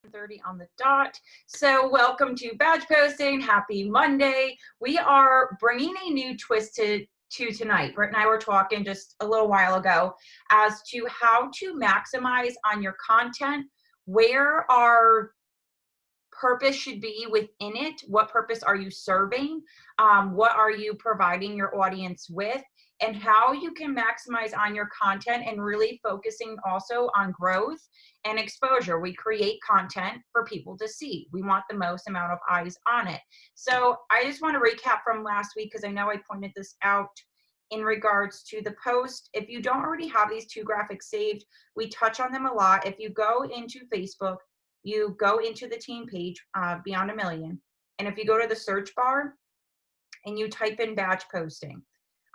7:30 on the dot. So welcome to Badge Posting. Happy Monday. We are bringing a new twist to tonight. Britt and I were talking just a little while ago as to how to maximize on your content, where our purpose should be within it. What purpose are you serving? What are you providing your audience with? And how you can maximize on your content and really focusing also on growth and exposure. We create content for people to see. We want the most amount of eyes on it. So I just want to recap from last week because I know I pointed this out in regards to the post. If you don't already have these two graphics saved, we touch on them a lot. If you go into Facebook, you go into the team page, Beyond a Million, and if you go to the search bar and you type in batch posting,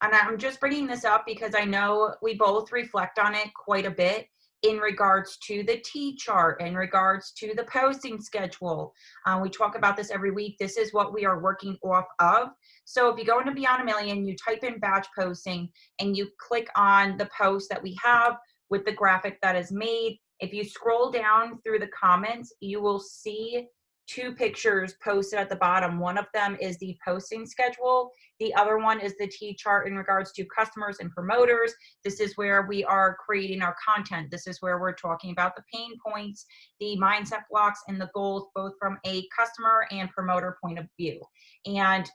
and I'm just bringing this up because I know we both reflect on it quite a bit in regards to the T chart, in regards to the posting schedule. We talk about this every week. This is what we are working off of. So if you go into Beyond a Million, you type in batch posting and you click on the post that we have with the graphic that is made. If you scroll down through the comments, you will see two pictures posted at the bottom. One of them is the posting schedule. The other one is the T chart in regards to customers and promoters. This is where we are creating our content. This is where we're talking about the pain points, the mindset blocks, and the goals, both from a customer and promoter point of view. And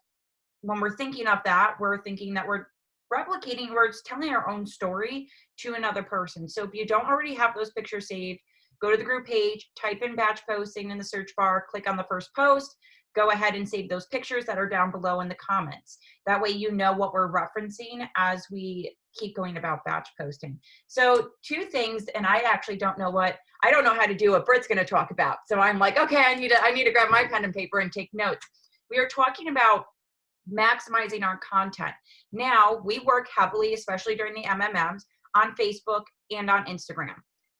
when we're thinking of that, we're thinking that we're replicating, we're just telling our own story to another person. So if you don't already have those pictures saved, go to the group page, type in batch posting in the search bar, click on the first post, go ahead and save those pictures that are down below in the comments. That way you know what we're referencing as we keep going about batch posting. So two things, and I actually don't know how to do what Britt's gonna talk about. So I'm like, okay, I need to grab my pen and paper and take notes. We are talking about maximizing our content. Now, we work heavily, especially during the MMMs, on Facebook and on Instagram.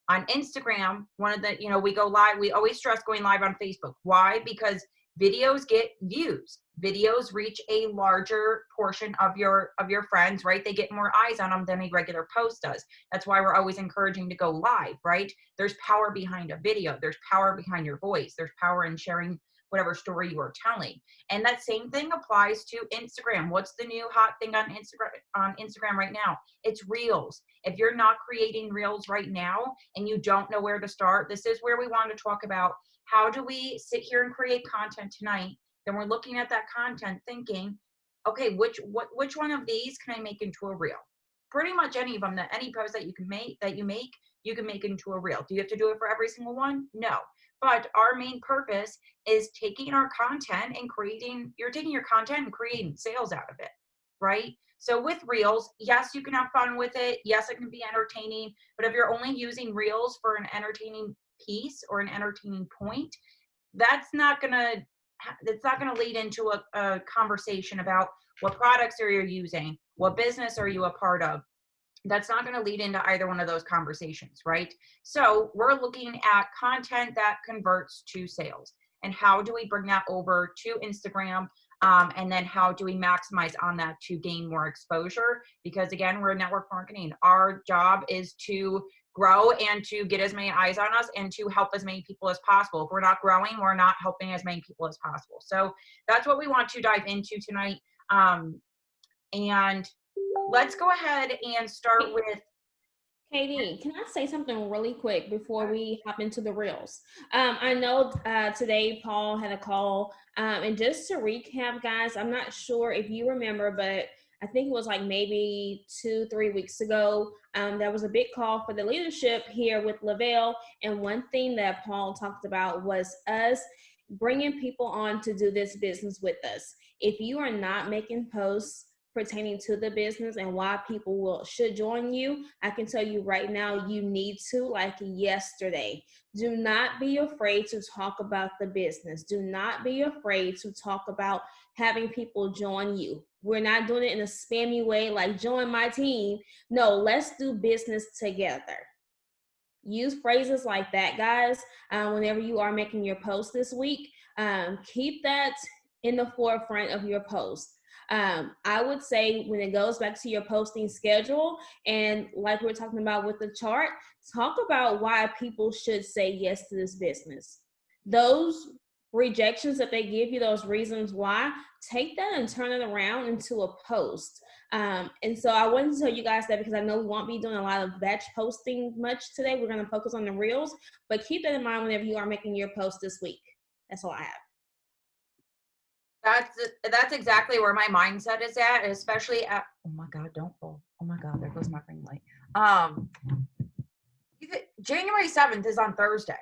On Instagram, we go live. We always stress going live on Facebook. Why? Because videos get views. Videos reach a larger portion of your friends, right? They get more eyes on them than a regular post does. That's why we're always encouraging to go live, right? There's power behind a video. There's power behind your voice. There's power in sharing whatever story you are telling. And that same thing applies to Instagram. What's the new hot thing on Instagram right now? It's Reels. If you're not creating Reels right now and you don't know where to start, this is where we want to talk about how do we sit here and create content tonight. Then we're looking at that content thinking, okay, which one of these can I make into a Reel? Pretty much any of them, any post that you make, you can make into a Reel. Do you have to do it for every single one? No. But our main purpose is taking our content and creating sales out of it, right? So with Reels, yes, you can have fun with it. Yes, it can be entertaining, but if you're only using Reels for an entertaining piece or an entertaining point, that's not gonna lead into a conversation about what products are you using, what business are you a part of. That's not going to lead into either one of those conversations, right? So we're looking at content that converts to sales, and how do we bring that over to Instagram, and then how do we maximize on that to gain more exposure? Because again, we're network marketing. Our job is to grow and to get as many eyes on us and to help as many people as possible. If we're not growing, we're not helping as many people as possible. So that's what we want to dive into tonight. And let's go ahead and start with Katie, can I say something really quick before we hop into the Reels? I know today Paul had a call, and just to recap, guys, I'm not sure if you remember, but I think it was like maybe 2-3 weeks ago, there was a big call for the leadership here with Lavelle, and one thing that Paul talked about was us bringing people on to do this business with us. If you are not making posts pertaining to the business and why people should join you, I can tell you right now, you need to, like yesterday. Do not be afraid to talk about the business. Do not be afraid to talk about having people join you. We're not doing it in a spammy way like join my team. No, let's do business together. Use phrases like that, guys, whenever you are making your post this week. Keep that in the forefront of your post. I would say when it goes back to your posting schedule, and like we're talking about with the chart, talk about why people should say yes to this business. those rejections that they give you, those reasons why, take that and turn it around into a post. And so I wanted to tell you guys that because I know we won't be doing a lot of batch posting much today. We're going to focus on the reels, but keep that in mind whenever you are making your post this week. That's all I have. That's exactly where my mindset is at, especially at, oh my God, don't fall. Oh my God, there goes my ring light. January 7th is on Thursday.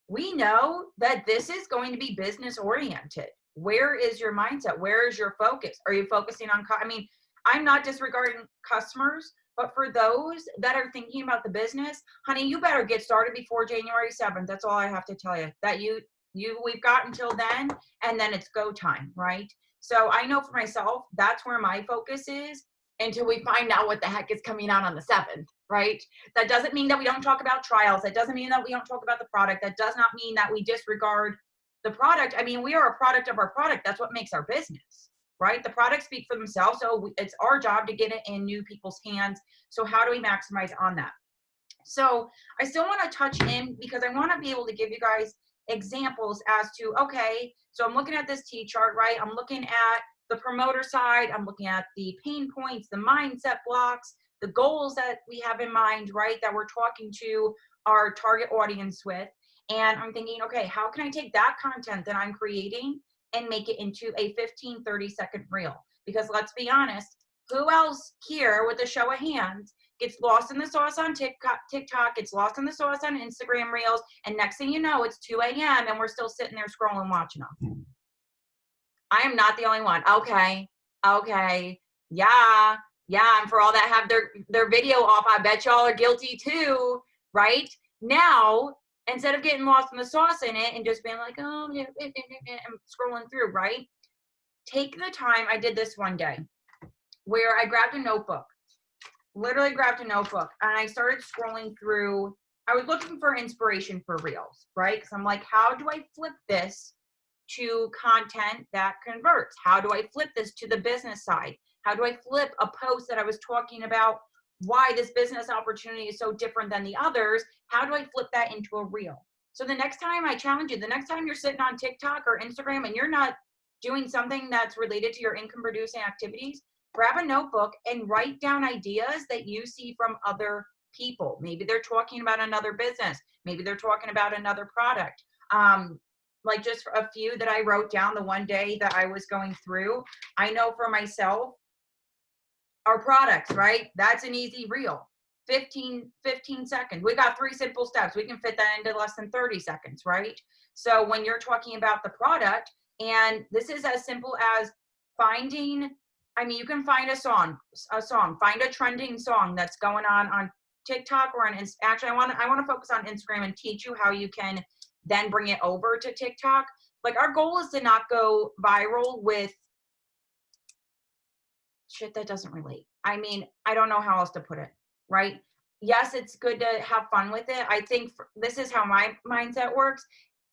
We know that this is going to be business oriented. Where is your mindset? Where is your focus? Are you focusing on, I mean, I'm not disregarding customers, but for those that are thinking about the business, honey, you better get started before January 7th. That's all I have to tell you. That we've got until then, and then it's go time, right? So I know for myself, that's where my focus is until we find out what the heck is coming out on the 7th, right? That doesn't mean that we don't talk about trials. That doesn't mean that we don't talk about the product. That does not mean that we disregard the product. I mean, we are a product of our product. That's what makes our business, right? The products speak for themselves. So it's our job to get it in new people's hands. So how do we maximize on that? So I still want to touch in because I want to be able to give you guys examples as to, okay, so I'm looking at this T-chart, right? I'm looking at the promoter side. I'm looking at the pain points, the mindset blocks, the goals that we have in mind, right? That we're talking to our target audience with. And I'm thinking, okay, how can I take that content that I'm creating and make it into a 15, 30-second reel? Because let's be honest, who else here with a show of hands gets lost in the sauce on TikTok, gets lost in the sauce on Instagram Reels, and next thing you know, it's 2 a.m. and we're still sitting there scrolling, watching them. I am not the only one. Okay. Yeah. And for all that have their video off, I bet y'all are guilty too, right? Now, instead of getting lost in the sauce in it and just being like, oh, I'm scrolling through, right? Take the time. I did this one day where I grabbed a notebook. Literally grabbed a notebook and I started scrolling through. I was looking for inspiration for reels, right? Because I'm like, how do I flip this to content that converts? How do I flip this to the business side? How do I flip a post that I was talking about why this business opportunity is so different than the others? How do I flip that into a reel? So the next time, I challenge you, the next time you're sitting on TikTok or Instagram and you're not doing something that's related to your income producing activities, grab a notebook and write down ideas that you see from other people. Maybe they're talking about another business. Maybe they're talking about another product. Like just a few that I wrote down the one day that I was going through. I know for myself, our products, right? That's an easy reel. 15 seconds. We got 3 simple steps. We can fit that into less than 30 seconds, right? So when you're talking about the product, and this is as simple as finding, I mean, you can find a song, find a trending song that's going on TikTok or on, actually, I want to focus on Instagram and teach you how you can then bring it over to TikTok. Like our goal is to not go viral with shit that doesn't relate. I mean, I don't know how else to put it, right? Yes, it's good to have fun with it. I think this is how my mindset works.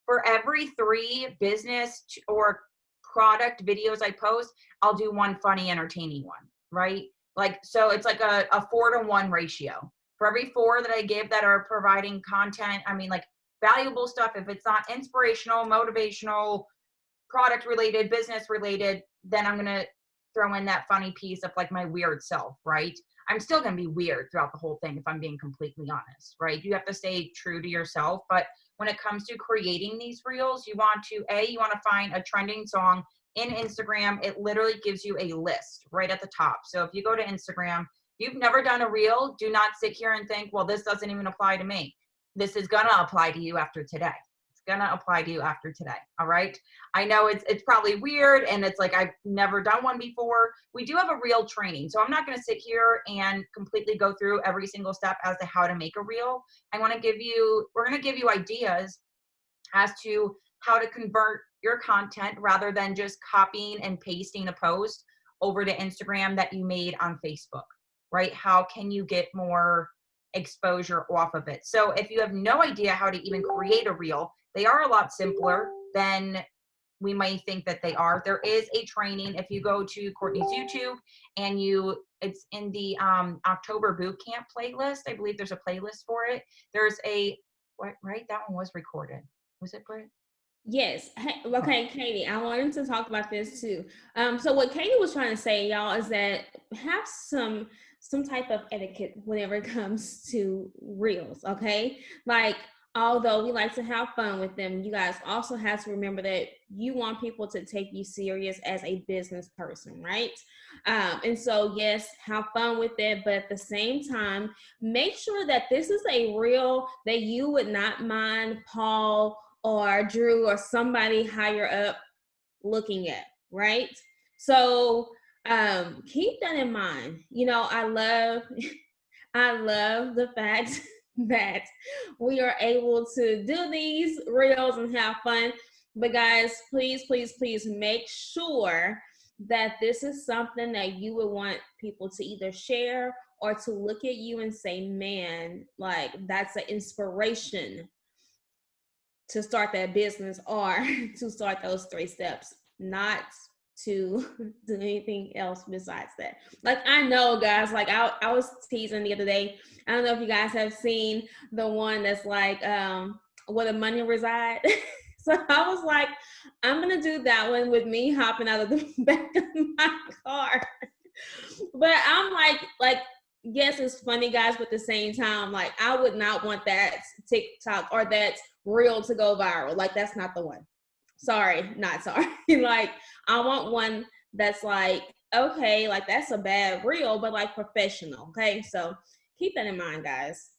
For every 3 business or product videos I post, I'll do 1 funny, entertaining one, right? Like, so it's like a 4-to-1 ratio. For every 4 that I give that are providing content, I mean, like valuable stuff, if it's not inspirational, motivational, product related, business related, then I'm going to throw in that funny piece of like my weird self, right? I'm still going to be weird throughout the whole thing if I'm being completely honest, right? You have to stay true to yourself. But when it comes to creating these reels, you want to find a trending song in Instagram. It literally gives you a list right at the top. So if you go to Instagram, if you've never done a reel, do not sit here and think, well, this doesn't even apply to me. This is going to apply to you after today. Gonna apply to you after today. All right. I know it's probably weird and it's like I've never done one before. We do have a reel training. So I'm not gonna sit here and completely go through every single step as to how to make a reel. we're gonna give you ideas as to how to convert your content rather than just copying and pasting a post over to Instagram that you made on Facebook, right? How can you get more exposure off of it? So if you have no idea how to even create a reel, they are a lot simpler than we might think that they are. There is a training. If you go to Courtney's YouTube and it's in the October boot camp playlist. I believe there's a playlist for it. There's right? That one was recorded. Was it, Britt? Yes. Hey, okay, Katie, I wanted to talk about this too. So what Katie was trying to say, y'all, is that have some type of etiquette whenever it comes to reels, okay? Like, although we like to have fun with them, you guys also have to remember that you want people to take you serious as a business person, right? And so yes, have fun with it, but at the same time, make sure that this is a reel that you would not mind Paul or Drew or somebody higher up looking at, right? So keep that in mind. You know, I love I love the fact that we are able to do these reels and have fun. But guys, please, please, please make sure that this is something that you would want people to either share or to look at you and say, man, like that's an inspiration to start that business or to start those 3 steps, not to do anything else besides that. Like I know guys, like I was teasing the other day. I don't know if you guys have seen the one that's like where the money reside. So I was like, I'm gonna do that one with me hopping out of the back of my car. But I'm like, yes, it's funny, guys, but at the same time, like, I would not want that TikTok or that reel to go viral. Like, that's not the one. Sorry, not sorry. Like, I want one that's like, okay, like that's a bad reel, but like professional. Okay, so keep that in mind, guys.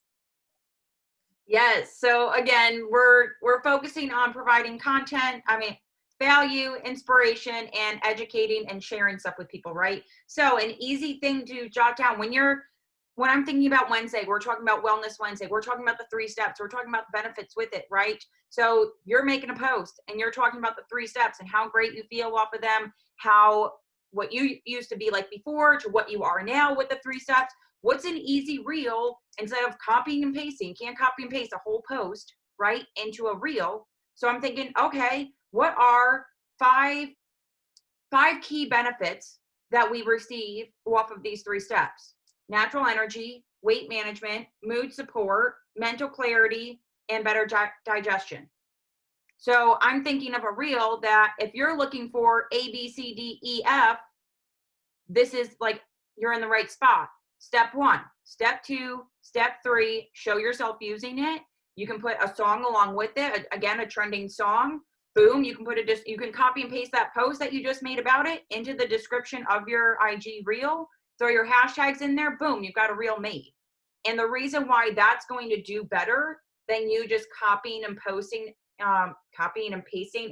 Yes. So again, we're focusing on providing content. I mean, value, inspiration, and educating and sharing stuff with people, right? So an easy thing to jot down when I'm thinking about Wednesday, we're talking about Wellness Wednesday. We're talking about the 3 steps. We're talking about the benefits with it, right? So you're making a post and you're talking about the 3 steps and how great you feel off of them, how what you used to be like before to what you are now with the 3 steps. What's an easy reel instead of copying and pasting? You can't copy and paste a whole post, right, into a reel. So I'm thinking, okay, what are five key benefits that we receive off of these 3 steps? Natural energy, weight management, mood support, mental clarity, and better digestion. So I'm thinking of a reel that if you're looking for A, B, C, D, E, F, this is like you're in the right spot. Step 1, step 2, step 3, show yourself using it. You can put a song along with it. Again, a trending song. Boom, you can you can copy and paste that post that you just made about it into the description of your IG reel. Throw your hashtags in there. Boom, you've got a reel made. And the reason why that's going to do better than you just copying and pasting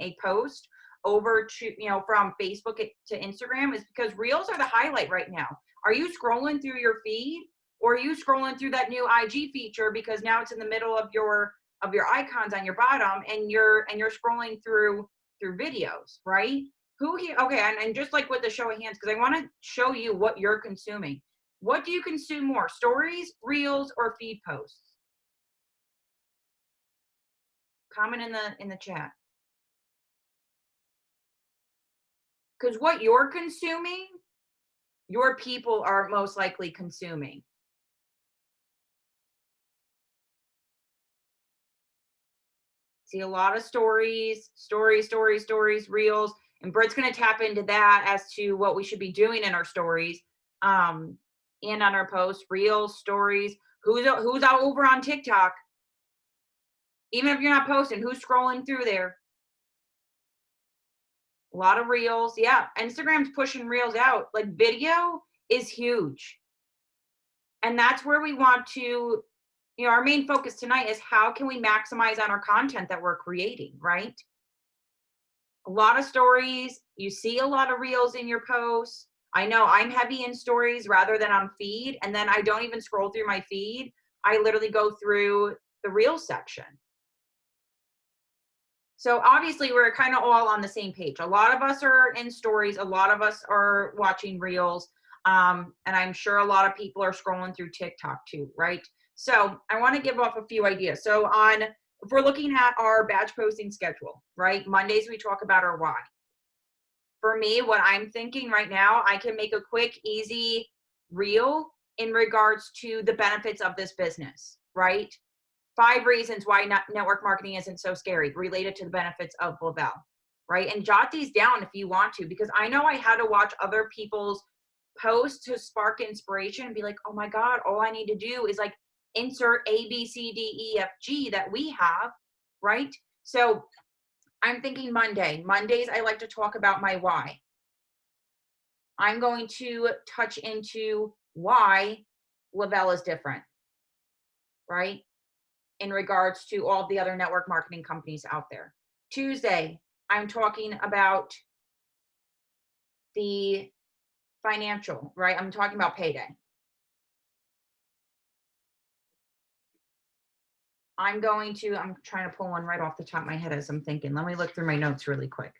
a post over to, from Facebook to Instagram is because reels are the highlight right now. Are you scrolling through your feed, or are you scrolling through that new IG feature because now it's in the middle of your icons on your bottom and you're scrolling through videos, right? Who here? Okay, and just like with the show of hands, because I want to show you what you're consuming. What do you consume more, stories, reels, or feed posts? Comment in the chat. Because what you're consuming, your people are most likely consuming. See a lot of stories, reels, and Britt's going to tap into that as to what we should be doing in our stories, and on our posts, reels, stories. Who's out over on TikTok? Even if you're not posting, who's scrolling through there? A lot of reels. Yeah, Instagram's pushing reels out. Like video is huge. And that's where we want to, our main focus tonight is how can we maximize on our content that we're creating, right? A lot of stories, you see a lot of reels in your posts. I know I'm heavy in stories rather than on feed. And then I don't even scroll through my feed. I literally go through the reel section. So obviously we're kind of all on the same page. A lot of us are in stories. A lot of us are watching reels. And I'm sure a lot of people are scrolling through TikTok too, right? So I want to give off a few ideas. So if we're looking at our batch posting schedule, right? Mondays, we talk about our why. For me, what I'm thinking right now, I can make a quick, easy reel in regards to the benefits of this business, right? 5 reasons why network marketing isn't so scary related to the benefits of Lavelle, right? And jot these down if you want to, because I know I had to watch other people's posts to spark inspiration and be like, oh my God, all I need to do is like insert A, B, C, D, E, F, G that we have, right? So I'm thinking Mondays, I like to talk about my why. I'm going to touch into why Lavelle is different, right? In regards to all the other network marketing companies out there. Tuesday, I'm talking about the financial, right? I'm talking about payday. I'm trying to pull one right off the top of my head as I'm thinking. Let me look through my notes really quick.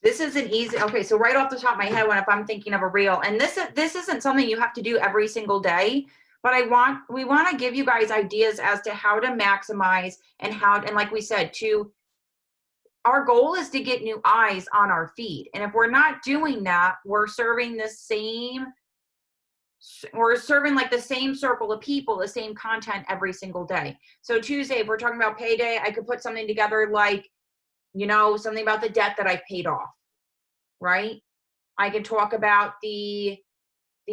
This isn't easy. Okay, so right off the top of my head, if I'm thinking of a reel, and this isn't something you have to do every single day, but we want to give you guys ideas as to how to maximize and like we said, our goal is to get new eyes on our feed. And if we're not doing that, we're serving like the same circle of people, the same content every single day. So Tuesday, if we're talking about payday, I could put something together like, something about the debt that I've paid off, right? I can talk about the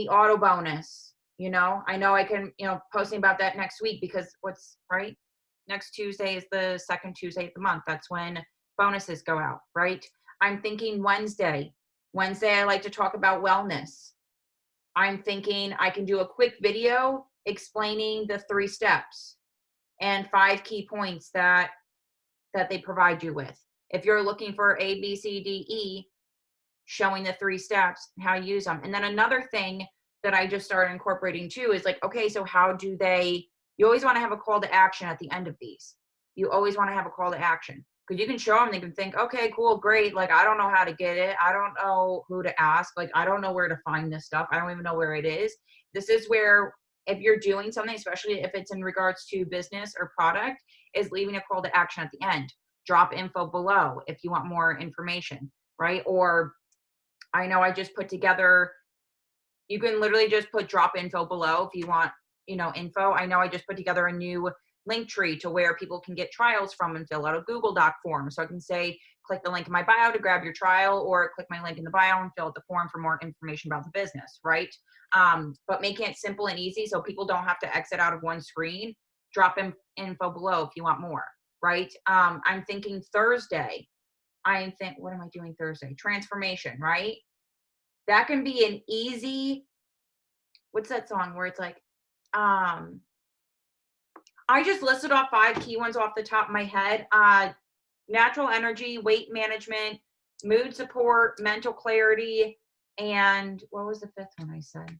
auto bonus, I know I can, posting about that next week because next Tuesday is the second Tuesday of the month. That's when bonuses go out, right? I'm thinking Wednesday, I like to talk about wellness. I'm thinking I can do a quick video explaining the 3 steps and 5 key points that they provide you with. If you're looking for A, B, C, D, E, showing the 3 steps, how to use them. And then another thing that I just started incorporating too is like, okay, so you always want to have a call to action at the end of these. You always want to have a call to action because you can show them, they can think, okay, cool, great. Like, I don't know how to get it. I don't know who to ask. Like, I don't know where to find this stuff. I don't even know where it is. This is where, if you're doing something, especially if it's in regards to business or product, is leaving a call to action at the end. Drop info below if you want more information, right? Or I know I just put together, you can literally just put drop info below if you want, info. I know I just put together a new link tree to where people can get trials from and fill out a Google Doc form. So I can say, click the link in my bio to grab your trial, or click my link in the bio and fill out the form for more information about the business, right? But making it simple and easy so people don't have to exit out of one screen. Drop info below if you want more, right? I'm thinking Thursday. What am I doing Thursday? Transformation, right? That can be an easy, what's that song where it's like, I just listed off 5 key ones off the top of my head. Natural energy, weight management, mood support, mental clarity, and what was the 5th one I said?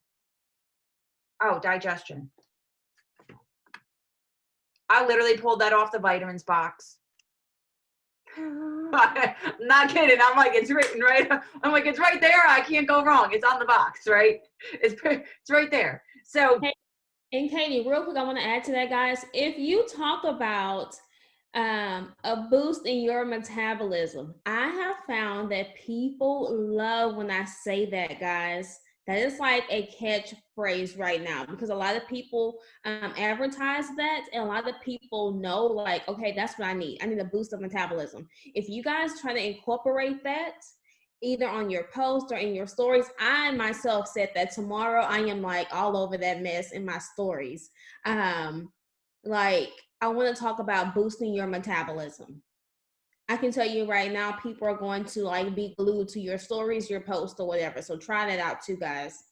Oh, digestion. I literally pulled that off the vitamins box. I'm not kidding. I'm like, it's written right. I'm like, it's right there. I can't go wrong. It's on the box, right? It's right there. So, and Katie, real quick, I want to add to that, guys. If you talk about a boost in your metabolism, I have found that people love when I say that, guys. That is like a catchphrase right now because a lot of people advertise that, and a lot of people know, like, okay, that's what I need. I need a boost of metabolism. If you guys try to incorporate that either on your post or in your stories, I myself said that tomorrow I am like all over that mess in my stories. Like, I want to talk about boosting your metabolism. I can tell you right now, people are going to like be glued to your stories, your posts, or whatever. So try that out too, guys.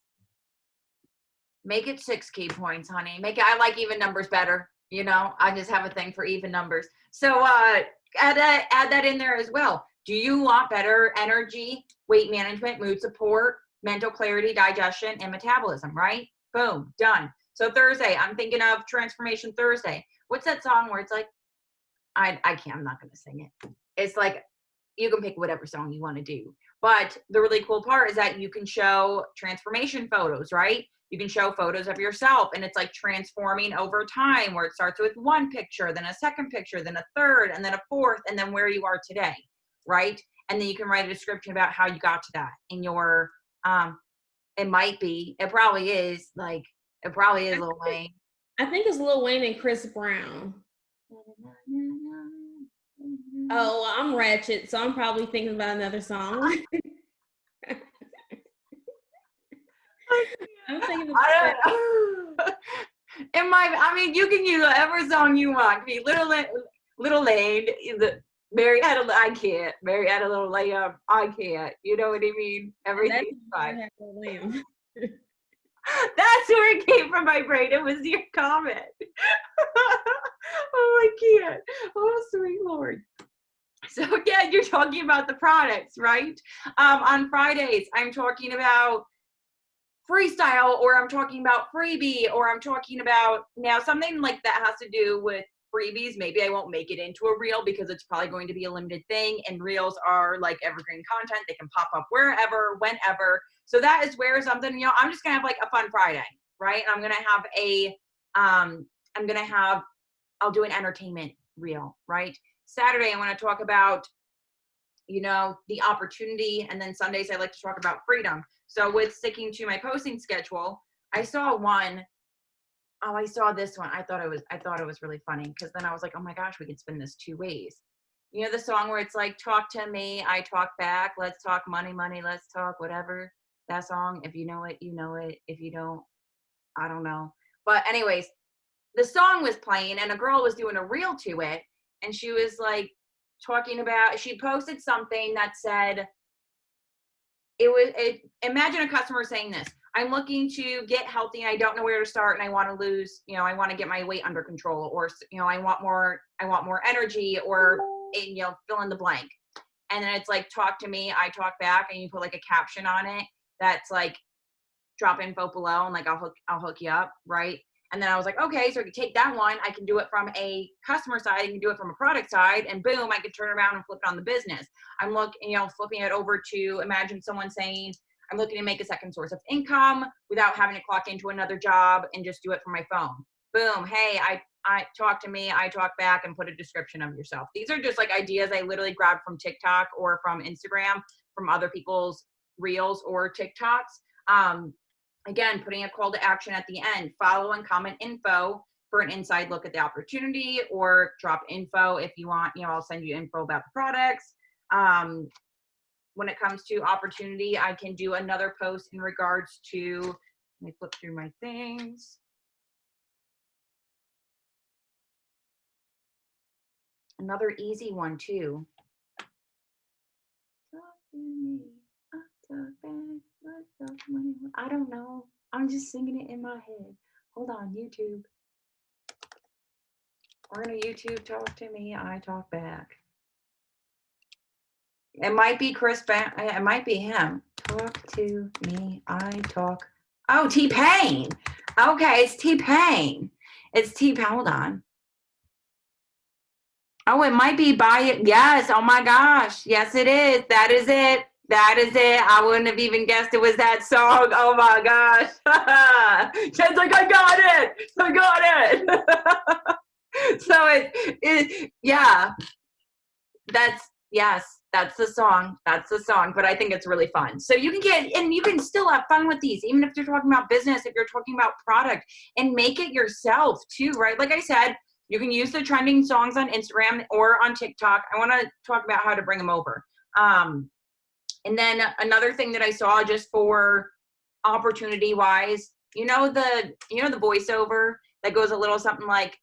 Make it 6 key points, honey. I like even numbers better. I just have a thing for even numbers. So add that in there as well. Do you want better energy, weight management, mood support, mental clarity, digestion, and metabolism, right? Boom, done. So Thursday, I'm thinking of Transformation Thursday. What's that song where it's like, I'm not going to sing it. It's like, you can pick whatever song you want to do. But the really cool part is that you can show transformation photos, right? You can show photos of yourself, and it's like transforming over time, where it starts with 1 picture, then a 2nd picture, then a 3rd, and then a 4th, and then where you are today, right? and then you can write a description about how you got to that in your, it probably is Lil Wayne. I think it's Lil Wayne and Chris Brown. Oh, well, I'm ratchet, so I'm probably thinking about another song. I'm thinking about I don't know. You can use whatever song you want. It can be Little Lane, Mary had a little layup. I can't. You know what I mean? Everything's fine. That's where it came from my brain. It was your comment. Oh, I can't. Oh, sweet Lord. So again, you're talking about the products, right? On Fridays, I'm talking about freestyle, or I'm talking about freebie, or I'm talking about now something like that has to do with freebies. Maybe I won't make it into a reel because it's probably going to be a limited thing, and reels are like evergreen content. They can pop up wherever, whenever. So that is where something, I'm just gonna have like a fun Friday, right? And I'm gonna have I'll do an entertainment reel, right? Saturday, I want to talk about, the opportunity, and then Sundays I like to talk about freedom. So with sticking to my posting schedule, I saw this one. I thought it was really funny, because then I was like, oh my gosh, we could spin this 2 ways. You know the song where it's like, talk to me, I talk back, let's talk money, let's talk whatever. That song, if you know it, you know it. If you don't, I don't know. But anyways, the song was playing and a girl was doing a reel to it, and she was like she posted something that said, imagine a customer saying this: I'm looking to get healthy and I don't know where to start, and I want to lose, I want to get my weight under control, or, I want more energy, or, fill in the blank. And then it's like, talk to me, I talk back, and you put like a caption on it that's like, drop info below, and like, I'll hook you up, right? And then I was like, okay, so I can take that one, I can do it from a customer side, I can do it from a product side, and boom, I could turn around and flip it on the business. I'm flipping it over to, imagine someone saying, I'm looking to make a second source of income without having to clock into another job and just do it from my phone. Boom, hey, I talk to me, I talk back, and put a description of yourself. These are just like ideas I literally grabbed from TikTok or from Instagram, from other people's reels or TikToks. Again, putting a call to action at the end, follow and comment info for an inside look at the opportunity, or drop info if you want, I'll send you info about the products. When it comes to opportunity, I can do another post in regards to, let me flip through my things. Another easy one too. I don't know. I'm just singing it in my head. Hold on, YouTube. We're gonna YouTube talk to me, I talk back. It might be Chris it might be him. Talk to me, I talk. Oh, T-Pain. Okay, it's T-Pain. Hold on. Oh, it might be Buy It. Yes, oh my gosh. Yes, it is. That is it. I wouldn't have even guessed it was that song. Oh my gosh. Jen's like, I got it. So yeah. That's the song. But I think it's really fun. So you can still have fun with these, even if you're talking about business, if you're talking about product, and make it yourself too, right? Like I said, you can use the trending songs on Instagram or on TikTok. I want to talk about how to bring them over. And then another thing that I saw, just for opportunity wise, the voiceover that goes a little something like,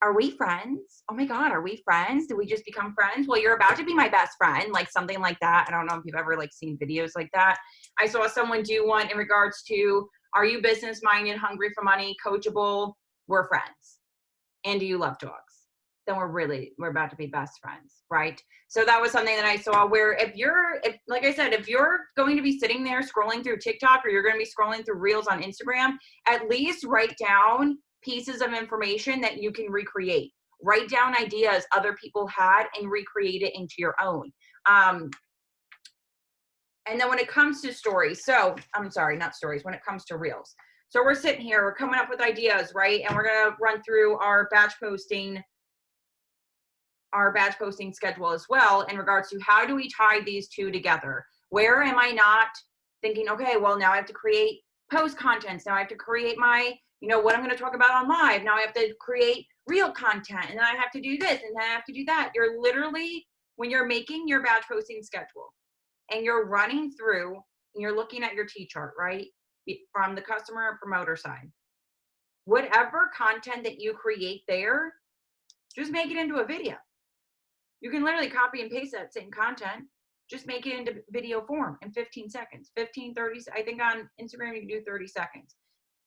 are we friends? Oh my God, are we friends? Did we just become friends? Well, you're about to be my best friend, like something like that. I don't know if you've ever seen videos like that. I saw someone do one in regards to, are you business minded, hungry for money, coachable? We're friends. And do you love dogs? Then we're about to be best friends, right? So that was something that I saw, where like I said, if you're going to be sitting there scrolling through TikTok, or you're going to be scrolling through reels on Instagram, at least write down pieces of information that you can recreate. Write down ideas other people had and recreate it into your own. And then when it comes to stories, when it comes to reels. So we're sitting here, we're coming up with ideas, right? And we're going to run through our batch posting our batch posting schedule as well in regards to how do we tie these two together? Where am I not thinking, okay, well, now I have to create post contents. Now I have to create my, what I'm going to talk about on live. Now I have to create real content, and then I have to do this, and then I have to do that. You're literally, when you're making your batch posting schedule and you're running through and you're looking at your T-chart, right? From the customer and promoter side, whatever content that you create there, just make it into a video. You can literally copy and paste that same content, just make it into video form in 15 seconds, 15, 30. I think on Instagram, you can do 30 seconds.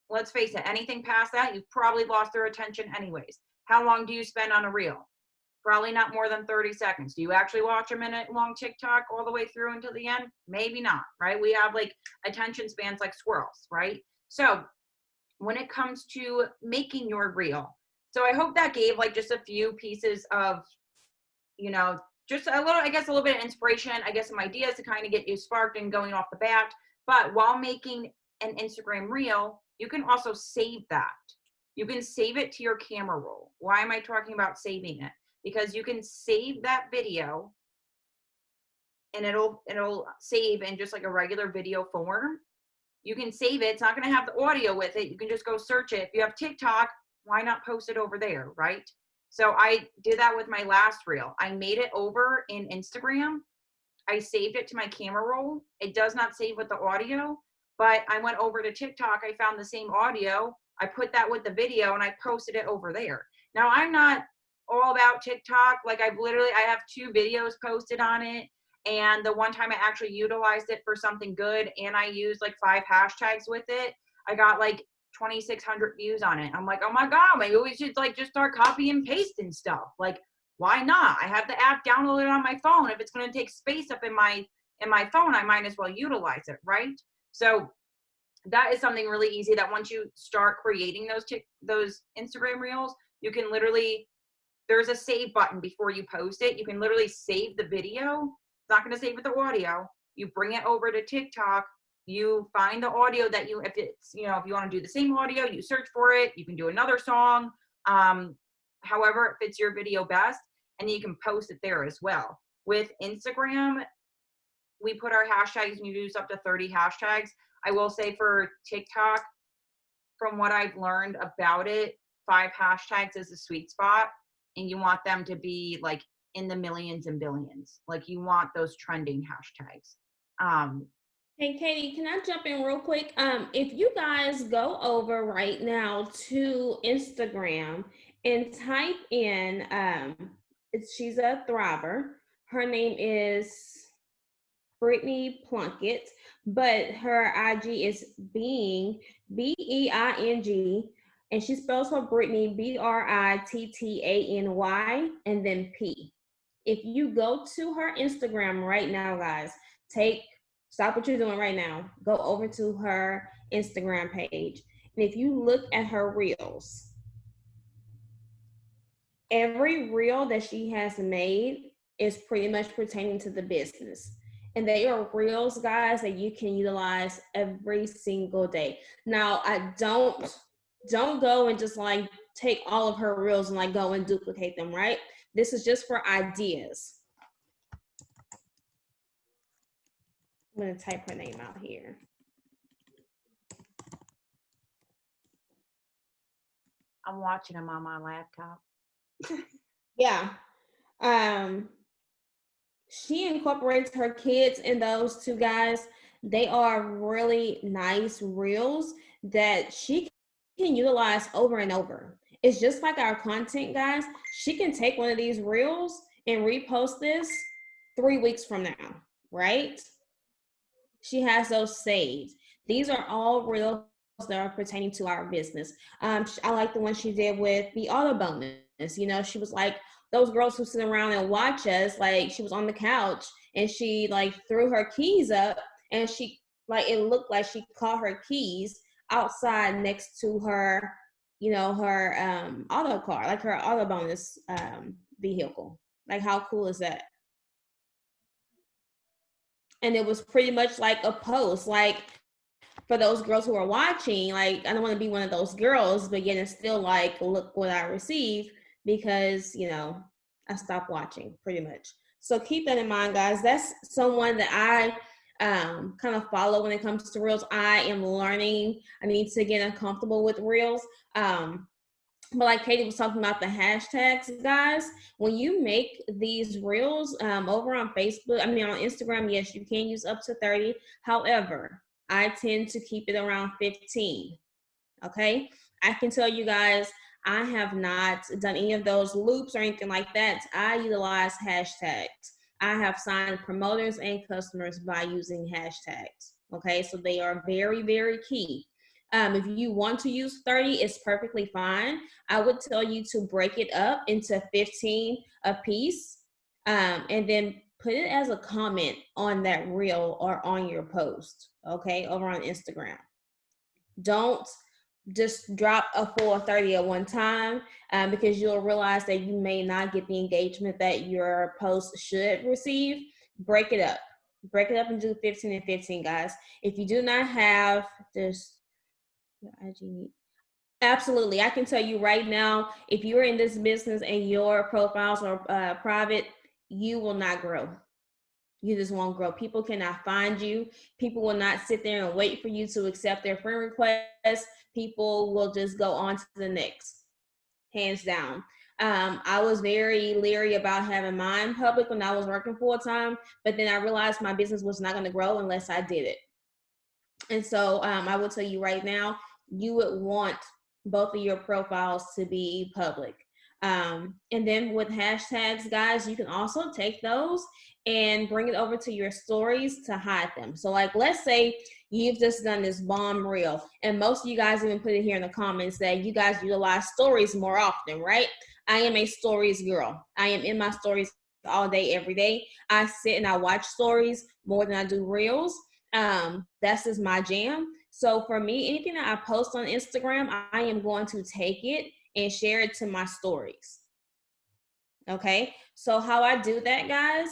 Let's face it, anything past that, you've probably lost their attention anyways. How long do you spend on a reel? Probably not more than 30 seconds. Do you actually watch a minute long TikTok all the way through until the end? Maybe not, right? We have like attention spans like squirrels, right? So when it comes to making your reel, so I hope that gave like just a few pieces of, just a little bit of inspiration, some ideas to kind of get you sparked and going off the bat. But while making an Instagram reel, you can also save that. You can save it to your camera roll. Why am I talking about saving it? Because you can save that video and it'll save in just like a regular video form. You can save it. It's not going to have the audio with it. You can just go search it. If you have TikTok, why not post it over there, right? So I did that with my last reel. I made it over in Instagram. I saved it to my camera roll. It does not save with the audio, but I went over to TikTok. I found the same audio. I put that with the video and I posted it over there. Now I'm not all about TikTok. Like I have 2 videos posted on it. And the one time I actually utilized it for something good and I used like 5 hashtags with it, I got like 2,600 views on it. I'm like, oh my God, maybe we should like just start copy and pasting stuff. Like, why not? I have the app downloaded on my phone. If it's going to take space up in my phone, I might as well utilize it, right? So that is something really easy that once you start creating those Instagram reels, you can literally, there's a save button before you post it. You can literally save the video. It's not going to save with the audio. You bring it over to TikTok. You find the audio that if you want to do the same audio, you search for it. You can do another song, however it fits your video best, and you can post it there as well. With Instagram, we put our hashtags and you use up to 30 hashtags. I will say for TikTok, from what I've learned about it, 5 hashtags is the sweet spot, and you want them to be like in the millions and billions. Like you want those trending hashtags. Hey, Katie, can I jump in real quick? If you guys go over right now to Instagram and type in, she's a thriver. Her name is Brittany Plunkett, but her IG is Being, Being, and she spells her Brittany Brittany, and then P. If you go to her Instagram right now, guys, stop what you're doing right now. Go over to her Instagram page. And if you look at her reels, every reel that she has made is pretty much pertaining to the business. And they are reels, guys, that you can utilize every single day. Now, I don't go and just like take all of her reels and like go and duplicate them, right? This is just for ideas. I'm going to type her name out here. I'm watching them on my laptop. Yeah. She incorporates her kids in those 2 guys. They are really nice reels that she can utilize over and over. It's just like our content, guys. She can take one of these reels and repost this 3 weeks from now, right? She has those saved. These are all reels that are pertaining to our business. I like the one she did with the auto bonus. She was like, those girls who sit around and watch us, like she was on the couch and she like threw her keys up and she like, it looked like she caught her keys outside next to her, her auto car, like her auto bonus vehicle. Like how cool is that? And it was pretty much like a post, like for those girls who are watching, like I don't want to be one of those girls, but yet it's still like, look what I received, because I stopped watching pretty much. So keep that in mind, guys. That's someone that I kind of follow when it comes to reels. I am learning. I need to get uncomfortable with reels. But like Katie was talking about the hashtags, guys, when you make these reels over on Facebook, I mean on Instagram, yes, you can use up to 30. However, I tend to keep it around 15. Okay. I can tell you guys, I have not done any of those loops or anything like that. I utilize hashtags. I have signed promoters and customers by using hashtags. Okay. So they are very, very key. If you want to use 30, it's perfectly fine. I would tell you to break it up into 15 a piece, and then put it as a comment on that reel or on your post, okay, over on Instagram. Don't just drop a full 30 at one time, because you'll realize that you may not get the engagement that your post should receive. Break it up. Break it up and do 15 and 15, guys. If you do not have this, your IG need. Absolutely. I can tell you right now, if you're in this business and your profiles are private, you will not grow. You just won't grow. People cannot find you. People will not sit there and wait for you to accept their friend request. People will just go on to the next, hands down. I was very leery about having mine public when I was working full time, but then I realized my business was not going to grow unless I did it. And so I will tell you right now, you would want both of your profiles to be public. And then with hashtags, guys, you can also take those and bring it over to your stories to hide them. So like, let's say you've just done this bomb reel, and most of you guys even put it here in the comments that you guys utilize stories more often, right? I am a stories girl. I am in my stories all day, every day. I sit and I watch stories more than I do reels. That's just my jam. So for me, anything that I post on Instagram, I am going to take it and share it to my stories. Okay. So how I do that, guys,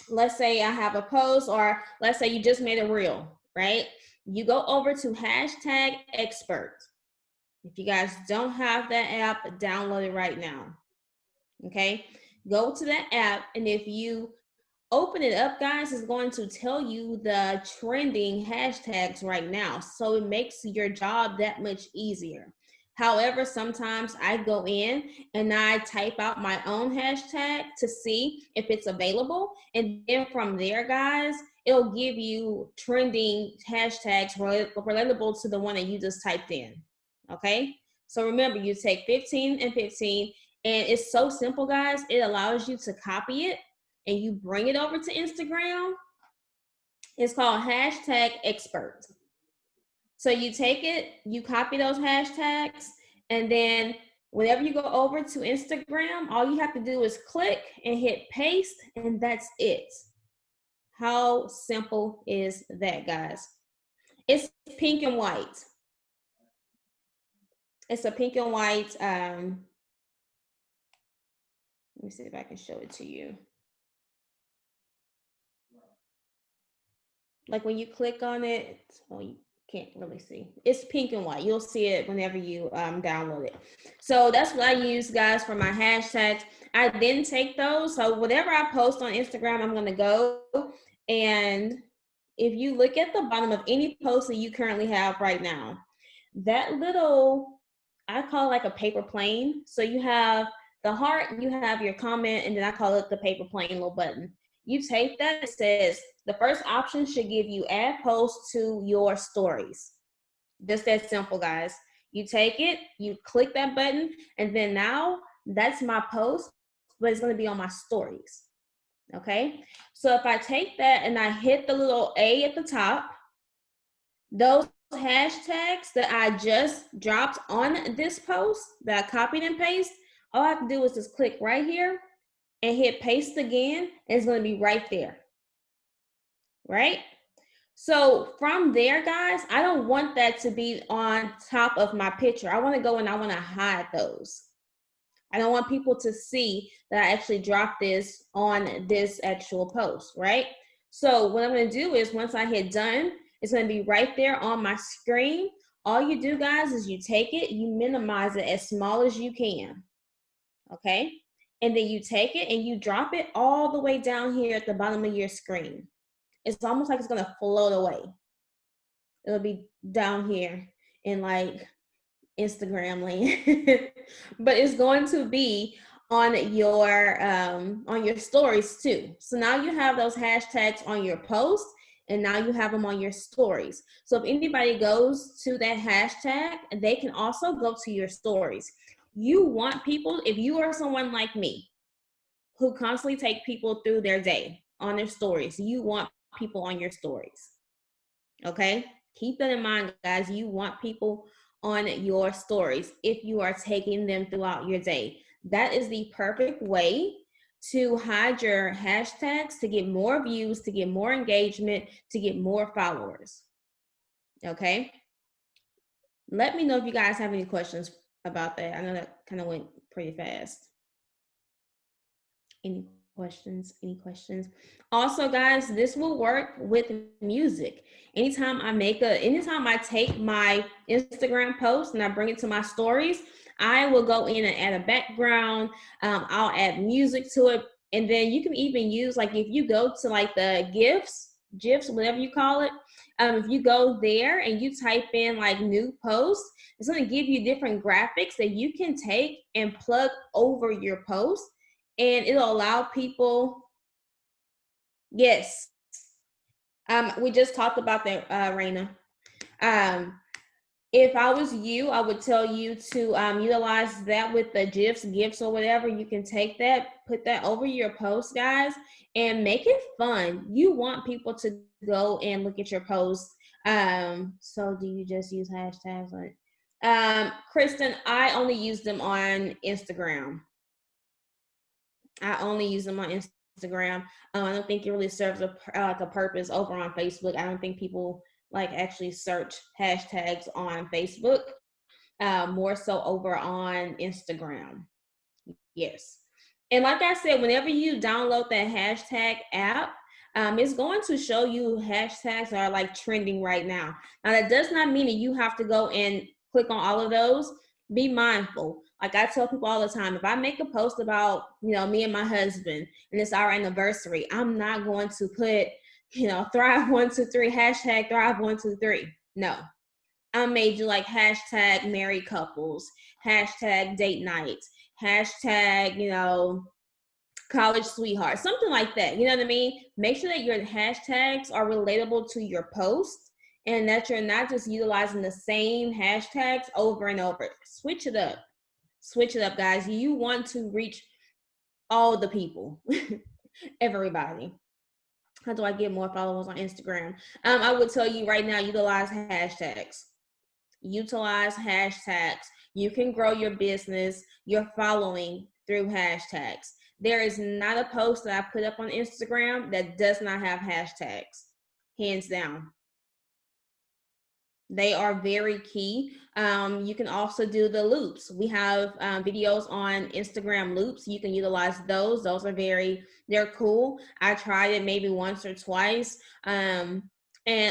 let's say I have a post, or let's say you just made a reel, right? You go over to hashtag expert. If you guys don't have that app, download it right now. Okay. Go to that app, and if you open it up, guys, is going to tell you the trending hashtags right now. So it makes your job that much easier. However, sometimes I go in and I type out my own hashtag to see if it's available. And then from there, guys, it'll give you trending hashtags relatable to the one that you just typed in. Okay. So remember, you take 15 and 15, and it's so simple, guys. It allows you to copy it and you bring it over to Instagram. It's called hashtag expert. So you take it, you copy those hashtags, and then whenever you go over to Instagram, all you have to do is click and hit paste, and that's it. How simple is that, guys? It's pink and white. It's a pink and white. Let me see if I can show it to you. Like when you click on it, well, you can't really see. It's pink and white. You'll see it whenever you download it. So that's what I use, guys, for my hashtags. I then take those. So whatever I post on Instagram, I'm going to go. And if you look at the bottom of any post that you currently have right now, that little, I call it like a paper plane. So you have the heart, you have your comment, and then I call it the paper plane little button. You take that, it says the first option should give you add post to your stories. Just that simple, guys. You take it, you click that button, and then now that's my post, but it's going to be on my stories. Okay. So if I take that and I hit the little A at the top, those hashtags that I just dropped on this post that I copied and pasted, all I have to do is just click right here and hit paste again, and it's going to be right there. Right? So from there, guys, I don't want that to be on top of my picture. I want to go and I want to hide those. I don't want people to see that I actually dropped this on this actual post, right? So what I'm going to do is once I hit done, it's going to be right there on my screen. All you do, guys, is you take it, you minimize it as small as you can. okay? And then you take it and you drop it all the way down here at the bottom of your screen. It's almost like it's gonna float away. It'll be down here in like Instagram land, but it's going to be on your stories too. So now you have those hashtags on your post, and now you have them on your stories. So if anybody goes to that hashtag, they can also go to your stories. You want people, if you are someone like me who constantly take people through their day on their stories, you want people on your stories. Okay? Keep that in mind, guys. You want people on your stories if you are taking them throughout your day. That is the perfect way to hide your hashtags, to get more views, to get more engagement, to get more followers. Okay? Let me know if you guys have any questions about that. I know that kind of went pretty fast. Any questions? Any questions? Also, guys, this will work with music. Anytime I take my Instagram post and I bring it to my stories, I will go in and add a background. I'll add music to it. And then you can even use, like, if you go to like the GIFs, whatever you call it, if you go there and you type in like new post, it's going to give you different graphics that you can take and plug over your post, and it'll allow people. Yes. We just talked about that, Raina. If I was you, I would tell you to utilize that with the GIFs or whatever. You can take that, put that over your post, guys, and make it fun. You want people to go and look at your posts. So do you just use hashtags? Kristen, I only use them on Instagram. I only use them on Instagram. I don't think it really serves a purpose over on Facebook. I don't think people like actually search hashtags on Facebook. More so over on Instagram. Yes. And like I said, whenever you download that hashtag app, it's going to show you hashtags that are like trending right now. Now, that does not mean that you have to go and click on all of those. Be mindful. Like I tell people all the time, if I make a post about, me and my husband and it's our anniversary, I'm not going to put, Thrive123, hashtag Thrive123. No. I made you like hashtag married couples, hashtag date nights, hashtag, college sweetheart, something like that. You know what I mean? Make sure that your hashtags are relatable to your post and that you're not just utilizing the same hashtags over and over. Switch it up. Switch it up, guys. You want to reach all the people, everybody. How do I get more followers on Instagram? I would tell you right now, utilize hashtags. Utilize hashtags. You can grow your business, your following through hashtags. There is not a post that I put up on Instagram that does not have hashtags, hands down. They are very key. You can also do the loops. We have videos on Instagram loops. You can utilize those. Those are they're cool. I tried it maybe once or twice. And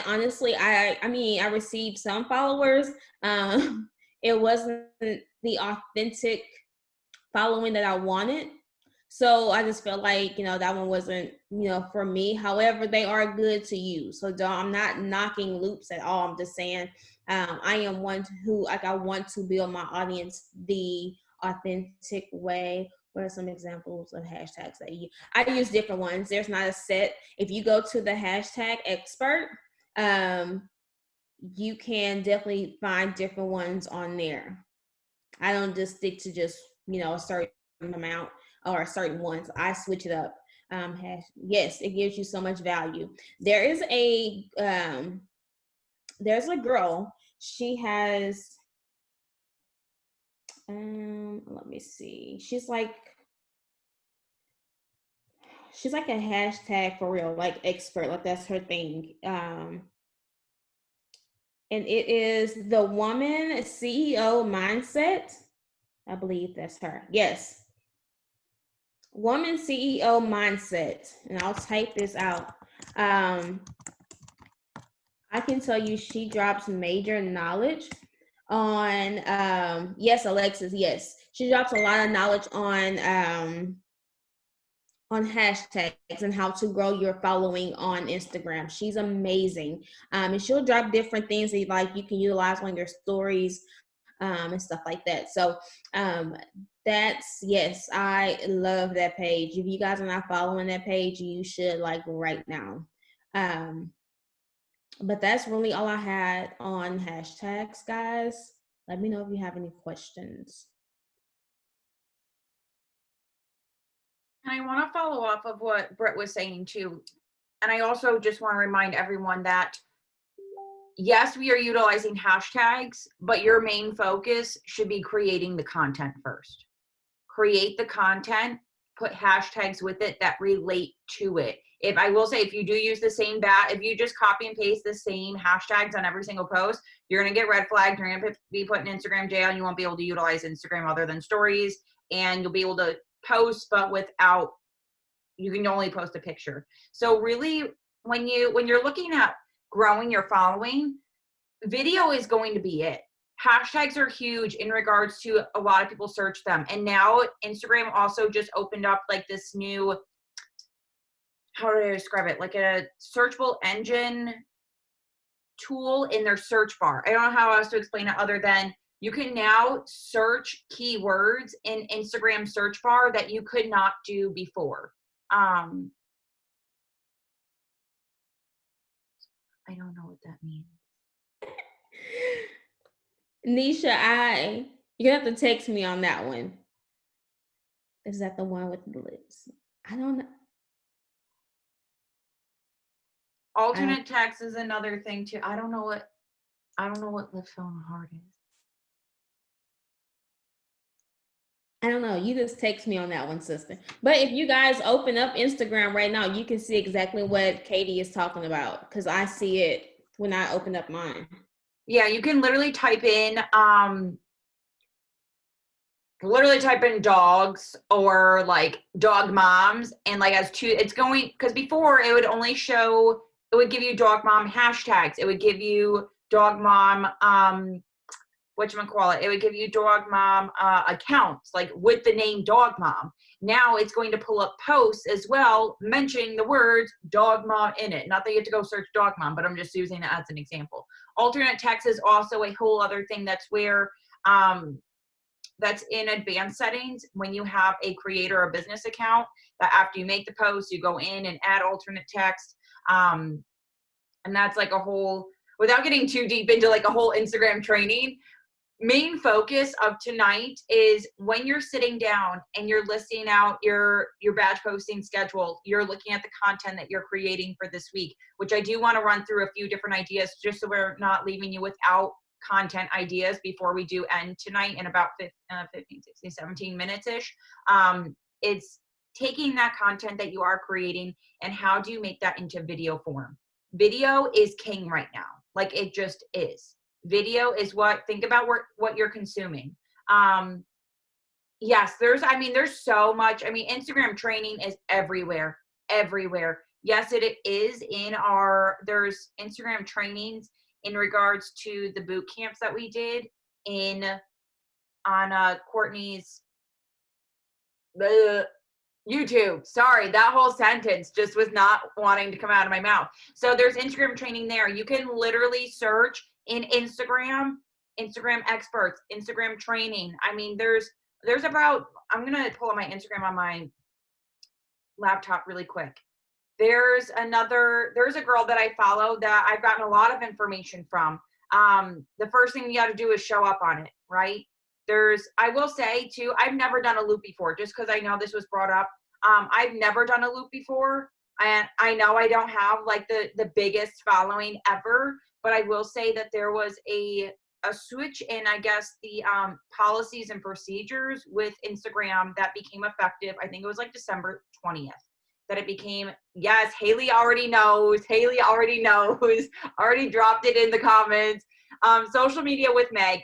honestly, I received some followers. It wasn't the authentic following that I wanted. So I just felt like, that one wasn't, for me. However, they are good to use. So I'm not knocking loops at all. I'm just saying I am one who, I want to build my audience the authentic way. What are some examples of hashtags that I use different ones. There's not a set. If you go to the hashtag expert, you can definitely find different ones on there. I don't just stick to just, a certain amount or certain ones. I switch it up. Yes, it gives you so much value. There's a girl. She has, let me see. She's like a hashtag for real, like expert, like that's her thing. And it is the Woman CEO Mindset. I believe that's her. Yes. Woman CEO Mindset. And I'll type this out. I can tell you she drops major knowledge on yes, Alexis, yes. She drops a lot of knowledge on hashtags and how to grow your following on Instagram. She's amazing. And she'll drop different things that like you can utilize on your stories and stuff like that. So that's, yes, I love that page. If you guys are not following that page, you should, like, right now. But that's really all I had on hashtags, guys. Let me know if you have any questions. And I want to follow up of what Britt was saying too. And I also just want to remind everyone that yes, we are utilizing hashtags, but your main focus should be creating the content first. Create the content, put hashtags with it that relate to it. If I will say, if you do use the same if you just copy and paste the same hashtags on every single post, you're going to get red flagged. You're going to be put in Instagram jail, and you won't be able to utilize Instagram other than stories. And you'll be able to post, but without, you can only post a picture. So really, when you're looking at growing your following, video is going to be it. Hashtags are huge in regards to a lot of people search them. And now Instagram also just opened up like this new, how do I describe it? Like a searchable engine tool in their search bar. I don't know how else to explain it other than you can now search keywords in Instagram search bar that you could not do before. I don't know what that means. Nisha, you're gonna have to text me on that one. Is that the one with the lips? I don't know. Alternate text is another thing too. I don't know what lips on the heart is. I don't know. You just text me on that one, sister. But if you guys open up Instagram right now, you can see exactly what Katie is talking about because I see it when I open up mine. Yeah, you can literally type in dogs or like dog moms, and like it's going, because before it would only show, it would give you dog mom hashtags, it would give you dog mom whatchamacallit, it would give you dog mom accounts like with the name dog mom. Now it's going to pull up posts as well mentioning the words dog mom in it. Not that you have to go search dog mom, but I'm just using it as an example. Alternate text is also a whole other thing that's where that's in advanced settings when you have a creator or business account, that after you make the post, you go in and add alternate text. And that's like a whole, without getting too deep into like a whole Instagram training, main focus of tonight is when you're sitting down and you're listing out your badge posting schedule, you're looking at the content that you're creating for this week, which I do want to run through a few different ideas just so we're not leaving you without content ideas before we do end tonight in about 15, 16, 17 minutes-ish. It's taking that content that you are creating and how do you make that into video form. Video is king right now. Like it just is. Video is think about what you're consuming. Yes, there's so much. Instagram training is everywhere. Yes, it is there's Instagram trainings in regards to the boot camps that we did on Courtney's YouTube. Sorry, that whole sentence just was not wanting to come out of my mouth. So there's Instagram training there. You can literally search in Instagram experts, Instagram training. There's about, I'm going to pull up my Instagram on my laptop really quick. There's a girl that I follow that I've gotten a lot of information from. The first thing you got to do is show up on it, right? I will say too, I've never done a loop before, just because I know this was brought up. I've never done a loop before. And I know I don't have like the biggest following ever, but I will say that there was a switch in, I guess, the policies and procedures with Instagram that became effective. I think it was like December 20th. That it became, yes, Haley already knows, already dropped it in the comments. Social media with Meg,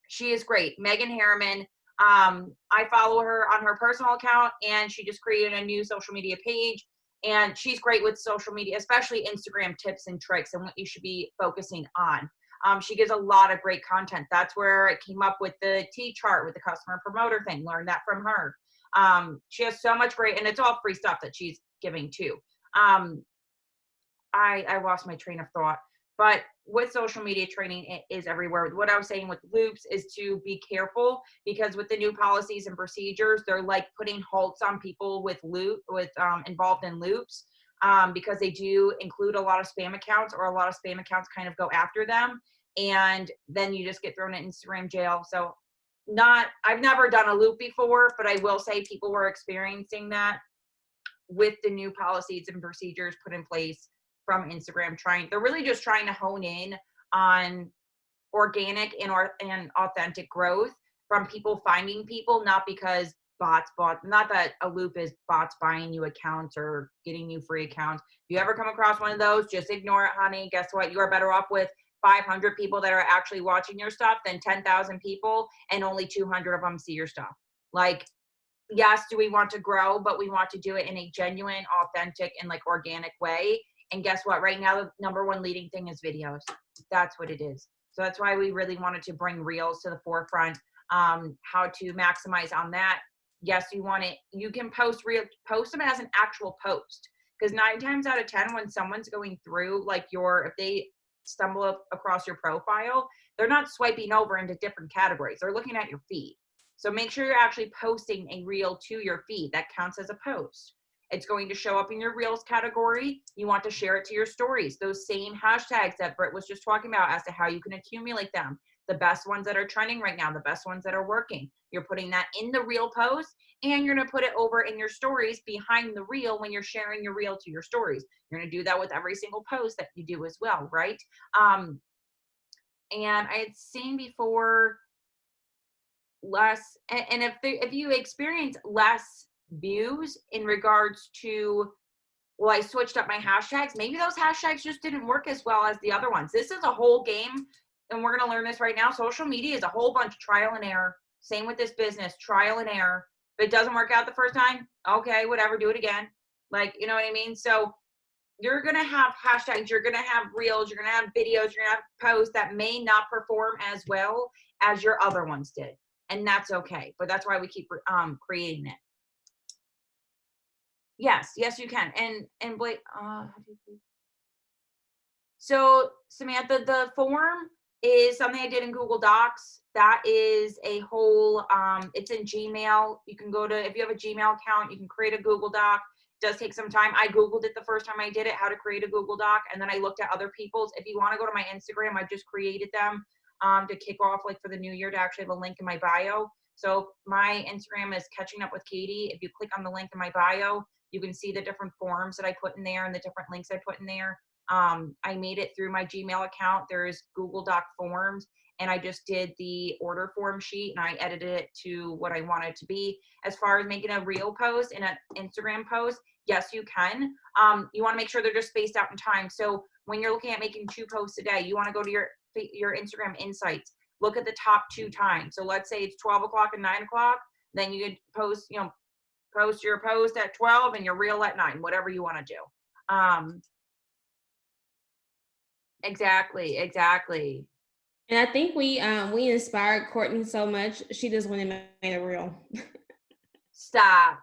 she is great. Megan Harriman, I follow her on her personal account, and she just created a new social media page, and she's great with social media, especially Instagram tips and tricks and what you should be focusing on. She gives a lot of great content. That's where it came up with the T-chart with the customer promoter thing. Learn that from her. She has so much great, and it's all free stuff that she's giving too. I lost my train of thought, but with social media training, it is everywhere. What I was saying with loops is to be careful, because with the new policies and procedures, they're like putting halts on people with involved in loops, because they do include a lot of spam accounts, or a lot of spam accounts kind of go after them, and then you just get thrown in Instagram jail. So I've never done a loop before, but I will say people were experiencing that with the new policies and procedures put in place from Instagram. They're really just trying to hone in on organic and authentic growth from people finding people, not because not that a loop is bots buying you accounts or getting you free accounts. If you ever come across one of those, just ignore it, honey. Guess what? You are better off with 500 people that are actually watching your stuff than 10,000 people and only 200 of them see your stuff. Like, yes, do we want to grow, but we want to do it in a genuine, authentic, and like organic way. And guess what? Right now, the number one leading thing is videos. That's what it is. So that's why we really wanted to bring Reels to the forefront. How to maximize on that. Yes, you can post them as an actual post. Because 9 times out of 10, when someone's going through if they stumble across your profile, they're not swiping over into different categories. They're looking at your feed. So make sure you're actually posting a reel to your feed. That counts as a post. It's going to show up in your Reels category. You want to share it to your stories. Those same hashtags that Britt was just talking about as to how you can accumulate them. The best ones that are trending right now, the best ones that are working. You're putting that in the reel post, and you're going to put it over in your stories behind the reel when you're sharing your reel to your stories. You're going to do that with every single post that you do as well, right? And I had seen before less, and if you experience less views in regards to, well, I switched up my hashtags, maybe those hashtags just didn't work as well as the other ones. This is a whole game, and we're going to learn this right now. Social media is a whole bunch of trial and error. Same with this business, trial and error. If it doesn't work out the first time, okay, whatever, do it again. Like, you know what I mean? So you're going to have hashtags, you're going to have reels, you're going to have videos, you're going to have posts that may not perform as well as your other ones did. And that's okay. But that's why we keep creating it. Yes, you can. And Blake, so Samantha, the form is something I did in Google Docs. That is a whole, it's in Gmail. You can if you have a Gmail account, you can create a Google Doc. It does take some time. I Googled it the first time I did it, how to create a Google Doc. And then I looked at other people's. If you want to go to my Instagram, I just created them to kick off for the new year, to actually have a link in my bio. So my Instagram is Catching Up with Katie. If you click on the link in my bio, you can see the different forms that I put in there and the different links I put in there. I made it through my Gmail account. There's Google Doc forms, and I just did the order form sheet, and I edited it to what I wanted it to be. As far as making a reel post and an Instagram post, yes, you can. You want to make sure they're just spaced out in time. So when you're looking at making 2 posts a day, you want to go to your Instagram insights. Look at the top 2 times. So let's say it's 12 o'clock and 9 o'clock. Then you could post your post at 12 and your reel at 9, whatever you want to do. Exactly. And I think we inspired Courtney so much, she just went and made a reel. Stop.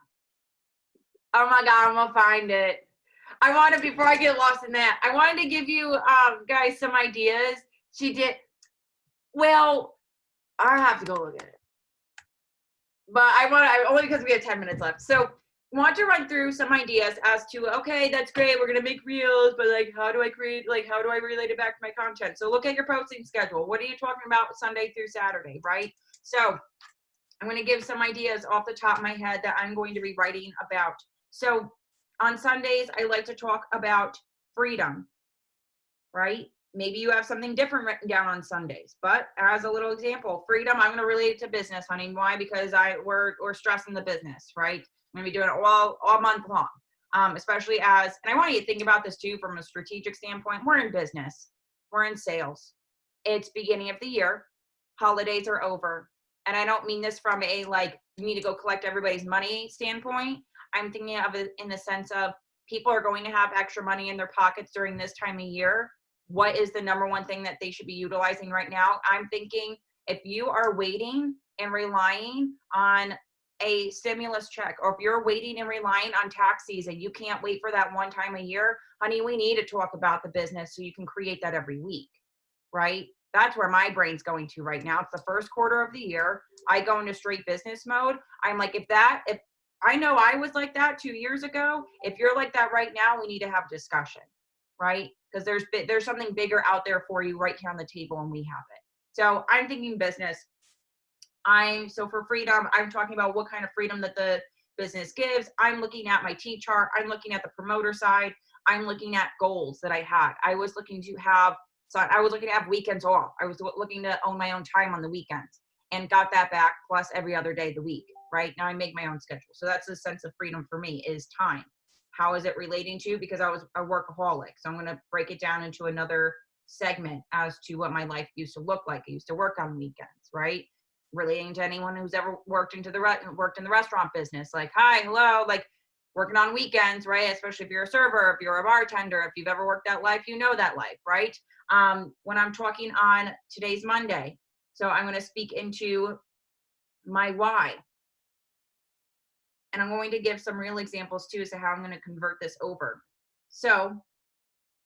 Oh my God, I'm gonna find it. Before I get lost in that, I wanted to give you guys some ideas. She did, well, I have to go look at it. But only because we have 10 minutes left. So want to run through some ideas as to, okay, that's great, we're gonna make reels, but how do I relate it back to my content? So look at your posting schedule. What are you talking about Sunday through Saturday, right? So I'm going to give some ideas off the top of my head that I'm going to be writing about. So on Sundays, I like to talk about freedom, right? Maybe you have something different written down on Sundays, but as a little example, freedom, I'm going to relate it to business, honey. Why? Because we're stressing the business, right? I'm going to be doing it all month long, especially and I want you to think about this too from a strategic standpoint. We're in business. We're in sales. It's beginning of the year. Holidays are over. And I don't mean this from a you need to go collect everybody's money standpoint. I'm thinking of it in the sense of people are going to have extra money in their pockets during this time of year. what is the number one thing that they should be utilizing right now? I'm thinking if you are waiting and relying on a stimulus check, or if you're waiting and relying on tax season, you can't wait for that one time a year, honey, we need to talk about the business so you can create that every week, right? That's where my brain's going to right now. It's the first quarter of the year. I go into straight business mode. I'm like, if I know I was like that 2 years ago, if you're like that right now, we need to have discussion, right? Because there's something bigger out there for you right here on the table, and we have it. So I'm thinking business. So for freedom, I'm talking about what kind of freedom that the business gives. I'm looking at my T chart. I'm looking at the promoter side. I'm looking at goals that I had. I was looking to have weekends off. I was looking to own my own time on the weekends, and got that back, plus every other day of the week. Right now I make my own schedule. So that's a sense of freedom for me, is time. How is it relating to? Because I was a workaholic. So I'm going to break it down into another segment as to what my life used to look like. I used to work on weekends, right? Relating to anyone who's ever worked in the restaurant business, like, hi, hello, like working on weekends, right? Especially if you're a server, if you're a bartender, if you've ever worked that life, you know that life, right? When I'm talking on today's Monday, so I'm going to speak into my why. And I'm going to give some real examples too as to how I'm going to convert this over. So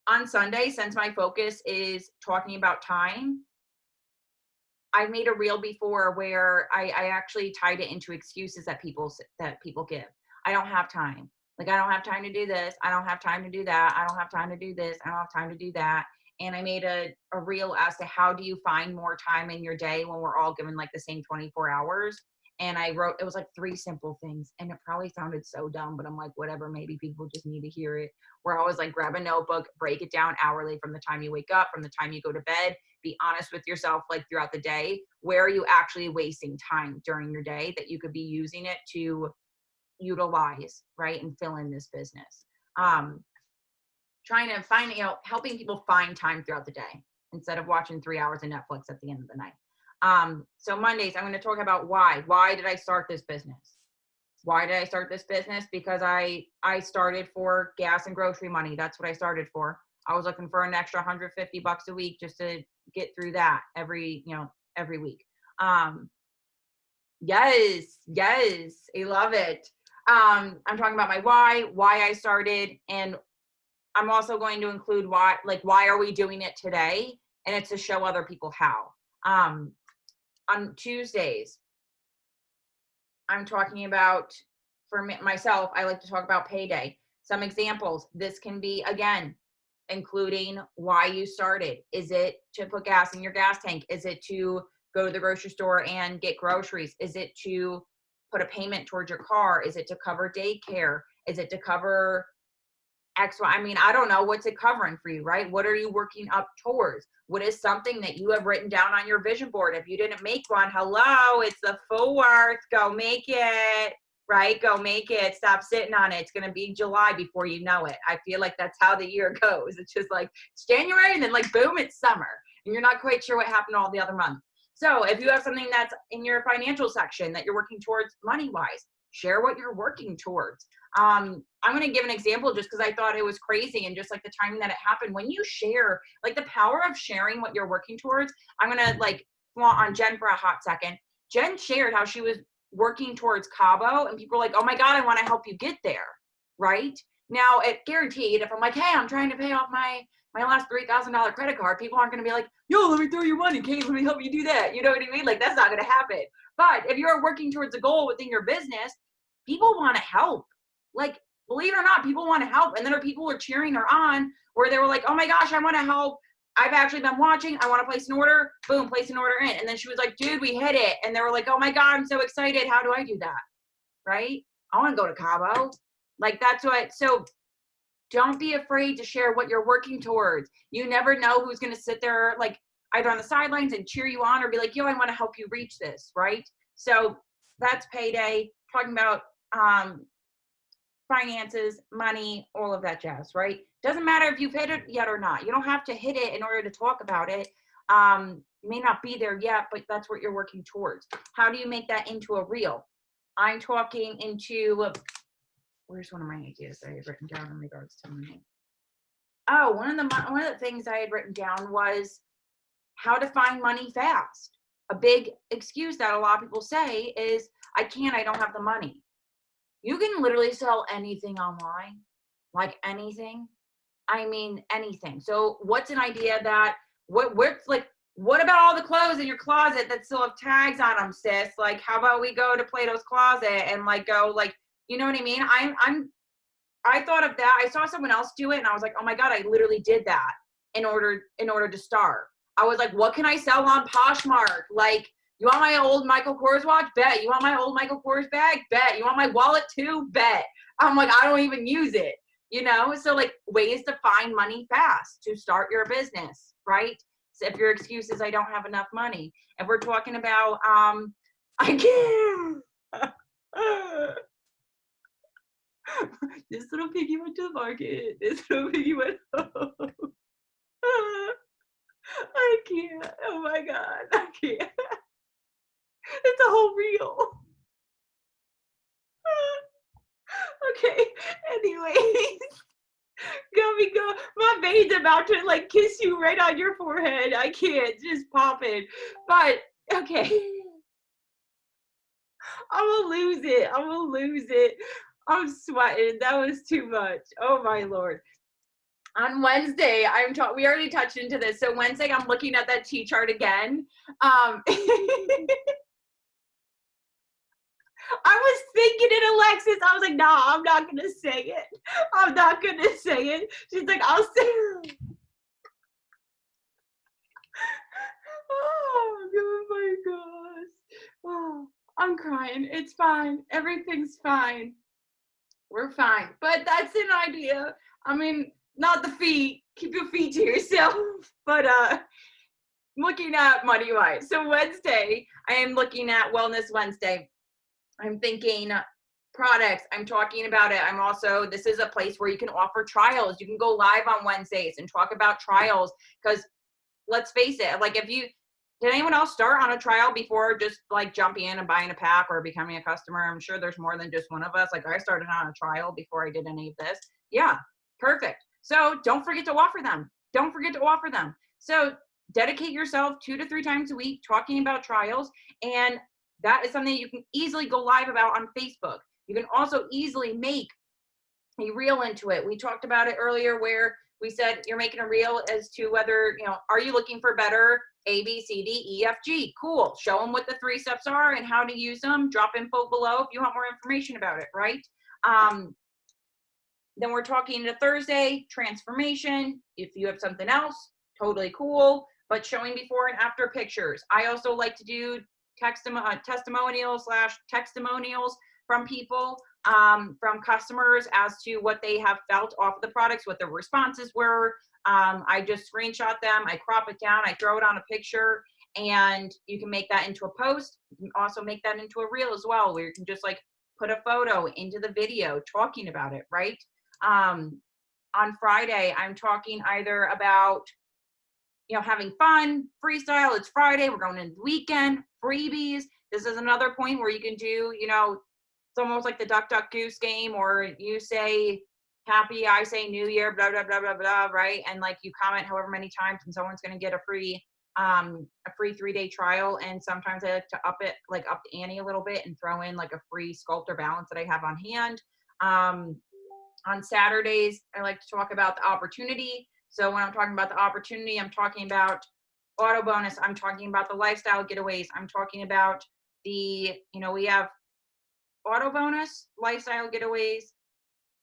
on Sunday, since my focus is talking about time, I made a reel before where I actually tied it into excuses that people give. I don't have time. Like, I don't have time to do this. I don't have time to do that. I don't have time to do this. I don't have time to do that. And I made a reel as to how do you find more time in your day when we're all given like the same 24 hours. And I wrote, it was like 3 simple things. And it probably sounded so dumb, but I'm like, whatever, maybe people just need to hear it. Where I was like, grab a notebook, break it down hourly from the time you wake up, from the time you go to bed. Be honest with yourself, like throughout the day. Where are you actually wasting time during your day that you could be using it to utilize, right? And fill in this business. Trying to find, helping people find time throughout the day instead of watching 3 hours of Netflix at the end of the night. So Mondays, I'm going to talk about why. Why did I start this business? Why did I start this business? Because I started for gas and grocery money. That's what I started for. I was looking for an extra $150 a week just to get through that every week. Yes, I love it. I'm talking about my why I started, and I'm also going to include why are we doing it today? And it's to show other people how. On Tuesdays, I'm talking about, for myself, I like to talk about payday. Some examples. This can be, again, including why you started. Is it to put gas in your gas tank? Is it to go to the grocery store and get groceries? Is it to put a payment towards your car? Is it to cover daycare? Is it to cover X, Y? I mean, I don't know. What's it covering for you, right? What are you working up towards? What is something that you have written down on your vision board? If you didn't make one, hello, it's the 4th. Go make it, right? Go make it. Stop sitting on it. It's going to be July before you know it. I feel like that's how the year goes. It's just like, it's January, and then like, boom, it's summer. And you're not quite sure what happened all the other months. So if you have something that's in your financial section that you're working towards money-wise, share what you're working towards. I'm going to give an example just because I thought it was crazy, and just like the timing that it happened. When you share, like the power of sharing what you're working towards, I'm going to like flaunt on Jen for a hot second. Jen shared how she was working towards Cabo, and people were like, oh my God, I want to help you get there. Right now, it guaranteed, if I'm like, hey, I'm trying to pay off my last $3,000 credit card, people aren't going to be like, yo, let me throw your money, Kate, let me help you do that. You know what I mean? Like, that's not going to happen. But if you're working towards a goal within your business, people want to help. Like, believe it or not, people want to help. And then there are people who are cheering her on, where they were like, oh my gosh, I want to help. I've actually been watching. I want to place an order. Boom, place an order in. And then she was like, dude, we hit it. And they were like, oh my God, I'm so excited. How do I do that? Right? I want to go to Cabo. Like, that's what, so don't be afraid to share what you're working towards. You never know who's going to sit there, like, either on the sidelines and cheer you on, or be like, yo, I want to help you reach this. Right? So that's payday. Talking about, finances, money, all of that jazz, right? Doesn't matter if you've hit it yet or not. You don't have to hit it in order to talk about it. You may not be there yet, but that's what you're working towards. How do you make that into a reel? I'm talking into, where's one of my ideas that I have written down in regards to money? Oh, one of the things I had written down was how to find money fast. A big excuse that a lot of people say is, I don't have the money. You can literally sell anything online, like anything. I mean, anything. So what's an idea that, what's like, what about all the clothes in your closet that still have tags on them, sis? Like, how about we go to Plato's Closet and like go like, you know what I mean? I thought of that. I saw someone else do it and I was like, oh my God, I literally did that in order to start. I was like, what can I sell on Poshmark? Like, you want my old Michael Kors watch? Bet. You want my old Michael Kors bag? Bet. You want my wallet too? Bet. I'm like, I don't even use it, you know? So like ways to find money fast to start your business, right? So if your excuse is I don't have enough money. And we're talking about I can't. This little piggy went to the market. This little piggy went home. I can't. Oh my God. I can't. It's a whole reel. Okay. Anyways. Go. My vein's about to like kiss you right on your forehead. I can't. Just pop it. But okay. I'm gonna lose it. I'm gonna lose it. I'm sweating. That was too much. Oh my Lord. On Wednesday, we already touched into this. So Wednesday, I'm looking at that T chart again. I was thinking it, Alexis. I was like, nah, I'm not going to say it. I'm not going to say it. She's like, I'll say it. Oh my gosh. Oh, I'm crying. It's fine. Everything's fine. We're fine. But that's an idea. I mean, not the feet. Keep your feet to yourself. But looking at money wise. So Wednesday, I am looking at Wellness Wednesday. I'm thinking products. I'm talking about it. I'm also, this is a place where you can offer trials. You can go live on Wednesdays and talk about trials because let's face it, like did anyone else start on a trial before just like jumping in and buying a pack or becoming a customer? I'm sure there's more than just one of us. Like I started on a trial before I did any of this. Yeah, perfect. So don't forget to offer them. Don't forget to offer them. So dedicate yourself 2 to 3 times a week talking about trials. And that is something you can easily go live about on Facebook. You can also easily make a reel into it. We talked about it earlier where we said you're making a reel as to whether, are you looking for better A, B, C, D, E, F, G? Cool. Show them what the 3 steps are and how to use them. Drop info below if you want more information about it, right? Then we're talking to Thursday, transformation. If you have something else, totally cool. But showing before and after pictures. I also like to do testimonials from people, from customers as to what they have felt off of the products, what their responses were. I just screenshot them, I crop it down, I throw it on a picture, and you can make that into a post. You can also make that into a reel as well, where you can just like put a photo into the video talking about it, right? On Friday, I'm talking either about having fun, freestyle. It's Friday. We're going into the weekend. Freebies. This is another point where you can do, it's almost like the duck, duck, goose game, or you say happy, I say New Year, blah, blah, blah, blah, blah, right? And like you comment however many times and someone's going to get a free 3-day trial. And sometimes I like to up the ante a little bit and throw in like a free sculptor balance that I have on hand. On Saturdays, I like to talk about the opportunity. So when I'm talking about the opportunity, I'm talking about auto bonus. I'm talking about the lifestyle getaways. I'm talking about we have auto bonus, lifestyle getaways,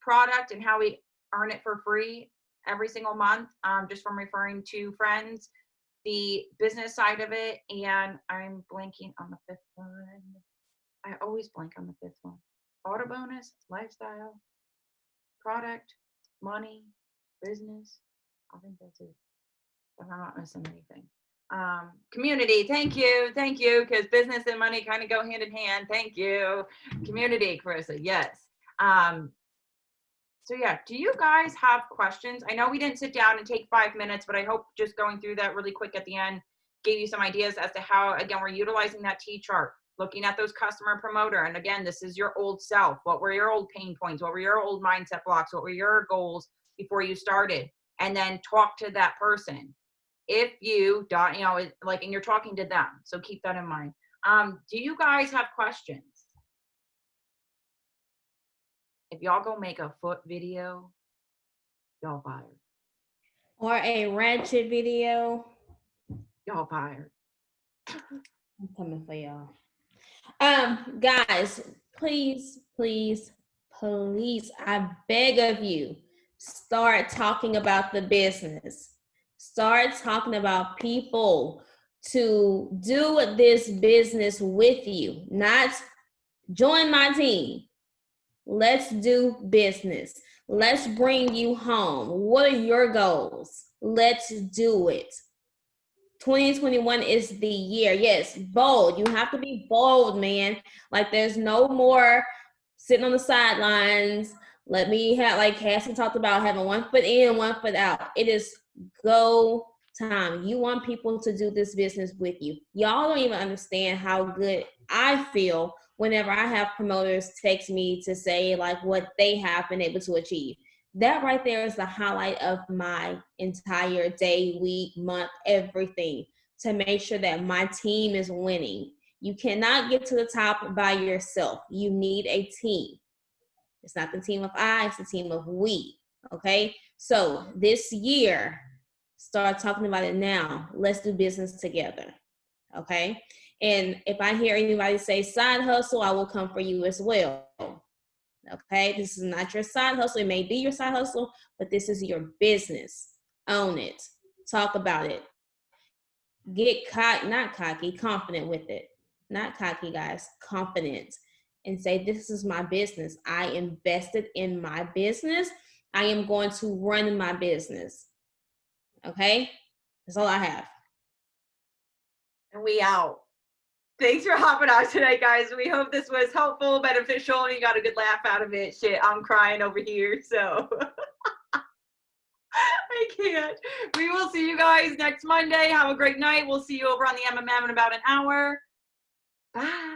product, and how we earn it for free every single month, just from referring to friends, the business side of it. And I'm blanking on the 5th one. I always blank on the 5th one. Auto bonus, lifestyle, product, money, business. I think that's it. If I'm not missing anything. Community, thank you, because business and money kind of go hand in hand. Thank you. Community, Carissa, yes. So yeah, do you guys have questions? I know we didn't sit down and take 5 minutes, but I hope just going through that really quick at the end gave you some ideas as to how, again, we're utilizing that T chart, looking at those customer promoter. And again, this is your old self. What were your old pain points? What were your old mindset blocks? What were your goals before you started? and then talk to that person. If you don't, like, and you're talking to them. So keep that in mind. Do you guys have questions? If y'all go make a foot video, y'all fired. Or a ratchet video. Y'all fired. I'm coming for y'all. Guys, please, please, please, I beg of you, start talking about the business. Start talking about people to do this business with you, not join my team. Let's do business. Let's bring you home. What are your goals? Let's do it. 2021 is the year. Yes, bold. You have to be bold, man. Like, there's no more sitting on the sidelines. Let me have, like Cassie talked about, having one foot in, one foot out. It is go time. You want people to do this business with you. Y'all don't even understand how good I feel whenever I have promoters text me to say like what they have been able to achieve. That right there is the highlight of my entire day, week, month, everything, to make sure that my team is winning. You cannot get to the top by yourself. You need a team. It's not the team of I, it's the team of we. Okay? So this year, start talking about it now. Let's do business together. Okay? And if I hear anybody say side hustle, I will come for you as well. Okay, this is not your side hustle. It may be your side hustle, but this is your business. Own it. Talk about it. Get not cocky, confident with it. Not cocky, guys, confident. And say, this is my business. I invested in my business. I am going to run my business. Okay, that's all I have. And we out. Thanks for hopping on tonight, guys. We hope this was helpful, beneficial, and you got a good laugh out of it. Shit, I'm crying over here, so I can't. We will see you guys next Monday. Have a great night. We'll see you over on the MMM in about an hour. Bye.